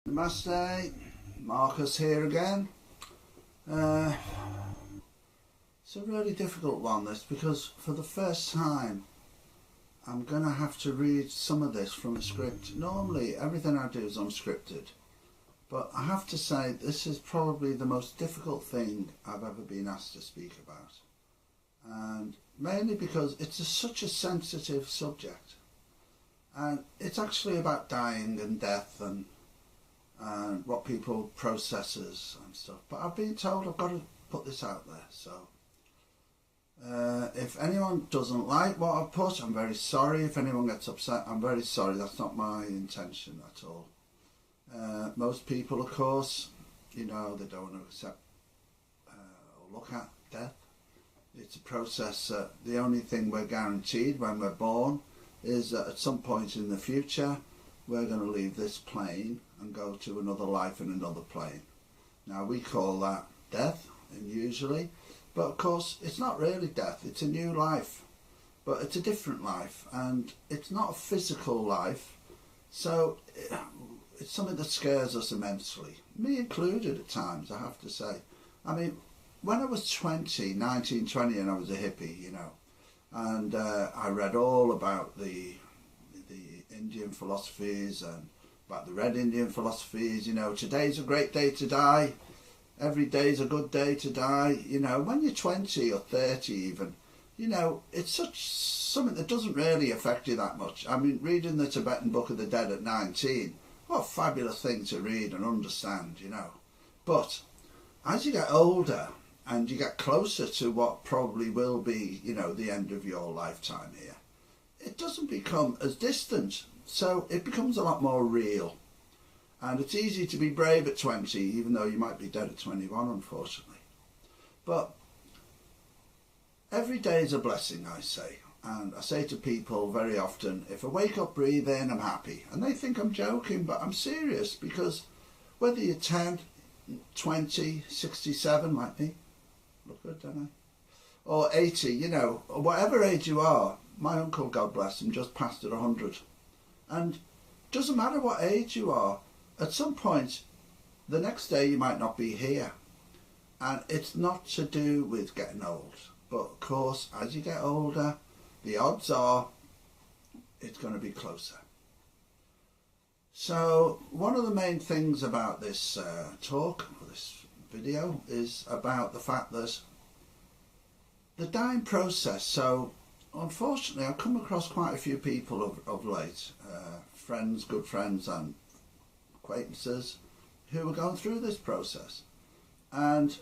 Namaste, Marcus here again. It's a really difficult one, this, because for the first time I'm going to have to read some of this from a script. Normally everything I do is unscripted, but I have to say this is probably the most difficult thing I've ever been asked to speak about, and mainly because it's such a sensitive subject, and it's actually about dying and death and what people processes and stuff. But I've been told I've got to put this out there, so if anyone doesn't like what I've put, I'm very sorry. If anyone gets upset, I'm very sorry. That's not my intention at all. Most people, of course, you know, they don't want to accept or look at death. It's a process. The only thing we're guaranteed when we're born is that at some point in the future we're going to leave this plane and go to another life in another plane. Now we call that death, and usually, but of course it's not really death, it's a new life, but it's a different life, and it's not a physical life, so it's something that scares us immensely, me included at times, I have to say. I mean, when I was 19, 20, and I was a hippie, you know, and I read all about the Indian philosophies and about the Red Indian philosophies, you know, today's a great day to die, every day's a good day to die, you know, when you're 20 or 30 even, you know, it's something that doesn't really affect you that much. I mean, reading the Tibetan Book of the Dead at 19, what a fabulous thing to read and understand, you know. But as you get older and you get closer to what probably will be, you know, the end of your lifetime here, it doesn't become as distant, so it becomes a lot more real. And it's easy to be brave at 20, even though you might be dead at 21, unfortunately. But every day is a blessing, I say. And I say to people very often, if I wake up, breathe in, I'm happy. And they think I'm joking, but I'm serious, because whether you're 10, 20, 67 like me, look good, don't I? Or 80, you know, whatever age you are, my uncle, God bless him, just passed at 100. And it doesn't matter what age you are, at some point, the next day you might not be here. And it's not to do with getting old. But of course, as you get older, the odds are it's going to be closer. So one of the main things about this talk, or this video, is about the fact that the dying process. So unfortunately, I've come across quite a few people of late, friends, good friends and acquaintances, who are going through this process. And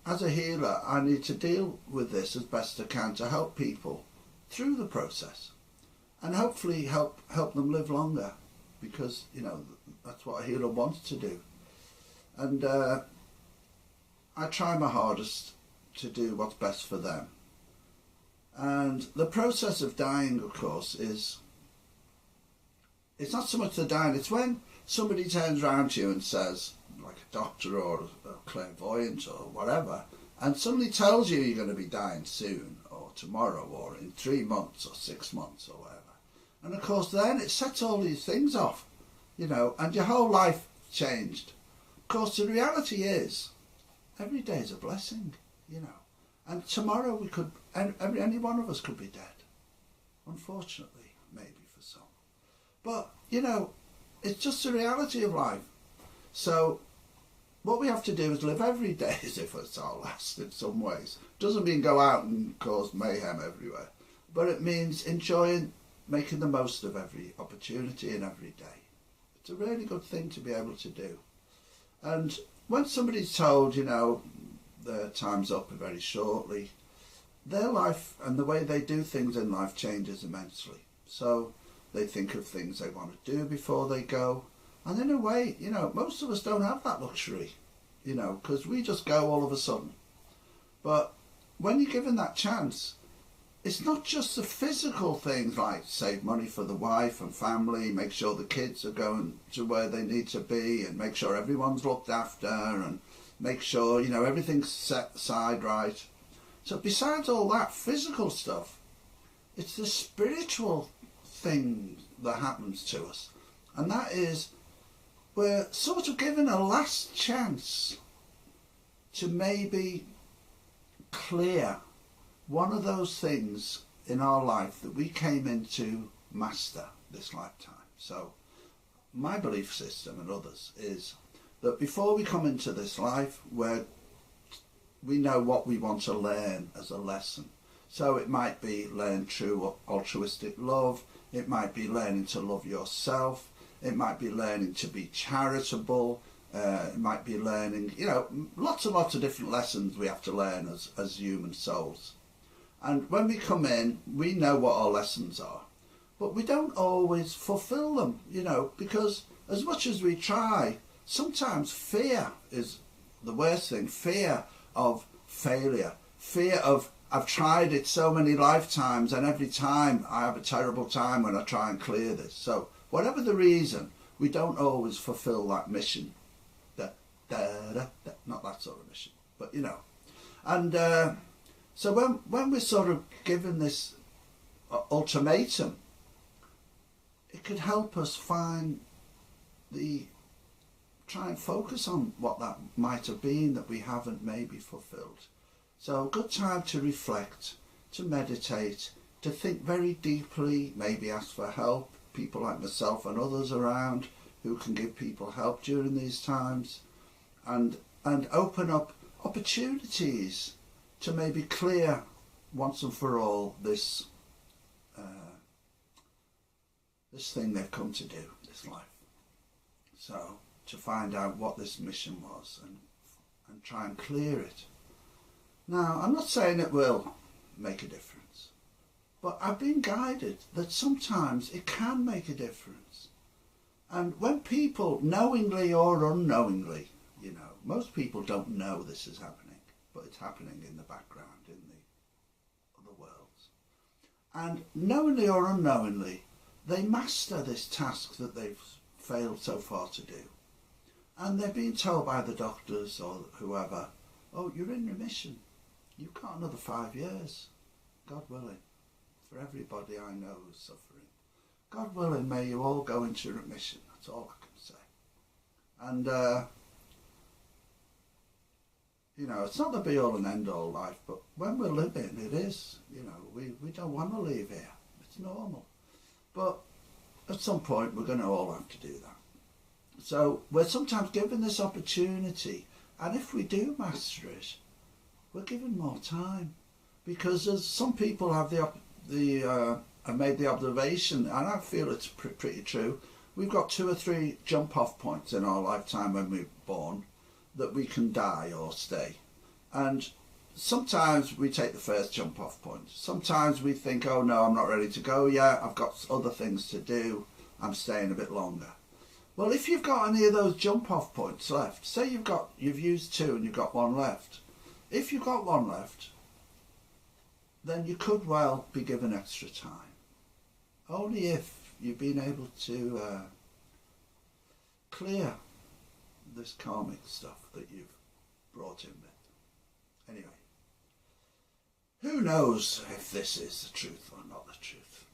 as a healer, I need to deal with this as best I can to help people through the process and hopefully help them live longer, because, you know, that's what a healer wants to do. And I try my hardest to do what's best for them. And the process of dying, of course, it's not so much the dying, it's when somebody turns around to you and says, like a doctor or a clairvoyant or whatever, and suddenly tells you you're going to be dying soon or tomorrow or in 3 months or 6 months or whatever. And of course then it sets all these things off, you know, and your whole life changed. Of course the reality is every day is a blessing, you know. And tomorrow we could, any one of us could be dead. Unfortunately, maybe for some. But, you know, it's just the reality of life. So what we have to do is live every day as if it's our last in some ways. Doesn't mean go out and cause mayhem everywhere. But it means enjoying, making the most of every opportunity and every day. It's a really good thing to be able to do. And when somebody's told, you know, their time's up very shortly, their life and the way they do things in life changes immensely. So they think of things they want to do before they go, and in a way, you know, most of us don't have that luxury, you know, because we just go all of a sudden. But when you're given that chance, it's not just the physical things like save money for the wife and family, make sure the kids are going to where they need to be, and make sure everyone's looked after, and make sure, you know, everything's set aside right. So besides all that physical stuff, it's the spiritual thing that happens to us. And that is we're sort of given a last chance to maybe clear one of those things in our life that we came in to master this lifetime. So my belief system and others is that before we come into this life, we know what we want to learn as a lesson. So it might be learn true altruistic love, it might be learning to love yourself, it might be learning to be charitable, it might be learning, lots and lots of different lessons we have to learn as human souls. And when we come in, we know what our lessons are, but we don't always fulfill them, because as much as we try, sometimes fear is the worst thing. Fear of failure, fear of, I've tried it so many lifetimes and every time I have a terrible time when I try and clear this. So whatever the reason, we don't always fulfill that mission. Not that sort of mission, but And so when we're sort of given this ultimatum, it could help us try and focus on what that might have been that we haven't maybe fulfilled. So a good time to reflect, to meditate, to think very deeply, maybe ask for help, people like myself and others around who can give people help during these times, and open up opportunities to maybe clear once and for all this thing they've come to do, this life. So to find out what this mission was and try and clear it. Now, I'm not saying it will make a difference, but I've been guided that sometimes it can make a difference. And when people, knowingly or unknowingly, most people don't know this is happening, but it's happening in the background, in the other worlds. And knowingly or unknowingly, they master this task that they've failed so far to do. And they're being told by the doctors or whoever, oh, you're in remission. You've got another 5 years, God willing, for everybody I know who's suffering. God willing, may you all go into remission. That's all I can say. And, it's not the be-all and end-all life, but when we're living, it is. We don't want to leave here. It's normal. But at some point, we're going to all have to do that. So we're sometimes given this opportunity, and if we do master it, we're given more time, because as some people have have made the observation, and I feel it's pretty true, we've got 2 or 3 jump-off points in our lifetime when we're born that we can die or stay. And sometimes we take the first jump-off point. Sometimes we think, oh no, I'm not ready to go yet, I've got other things to do, I'm staying a bit longer. Well, if you've got any of those jump-off points left, say you've used 2 and you've got 1 left. If you've got 1 left, then you could well be given extra time. Only if you've been able to clear this karmic stuff that you've brought in with. Anyway, who knows if this is the truth or not the truth?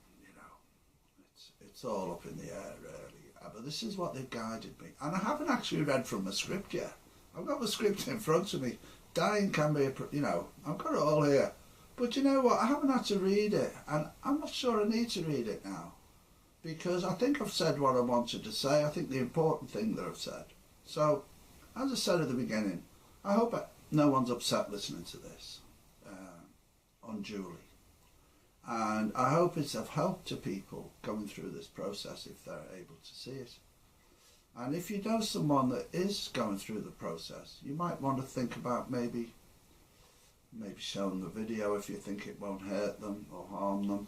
It's all up in the air, really. But this is what they've guided me. And I haven't actually read from the script yet. I've got the script in front of me. Dying can be I've got it all here. But you know what? I haven't had to read it. And I'm not sure I need to read it now. Because I think I've said what I wanted to say. I think the important thing that I've said. So, as I said at the beginning, I hope no one's upset listening to this unduly. And I hope it's of help to people going through this process if they're able to see it. And if you know someone that is going through the process, you might want to think about maybe show them the video if you think it won't hurt them or harm them,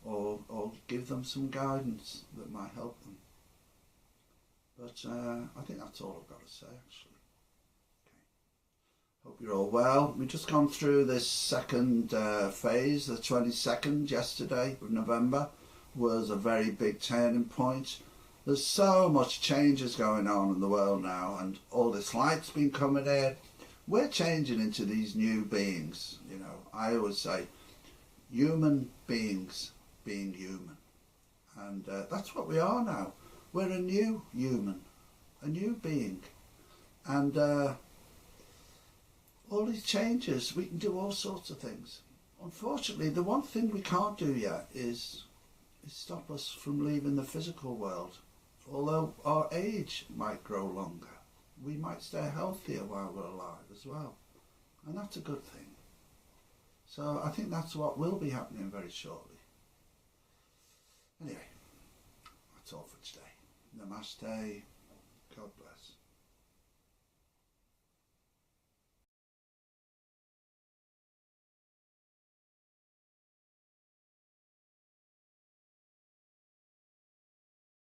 or give them some guidance that might help them. But I think that's all I've got to say, actually. Okay. Hope you're all well. We've just gone through this second phase. The 22nd yesterday of November was a very big turning point. There's so much changes going on in the world now, and all this light's been coming in. We're changing into these new beings. I always say human beings being human, and that's what we are now. We're a new human a new being. And all these changes, we can do all sorts of things. Unfortunately, the one thing we can't do yet is stop us from leaving the physical world. Although our age might grow longer, we might stay healthier while we're alive as well. And that's a good thing. So I think that's what will be happening very shortly. Anyway, that's all for today. Namaste.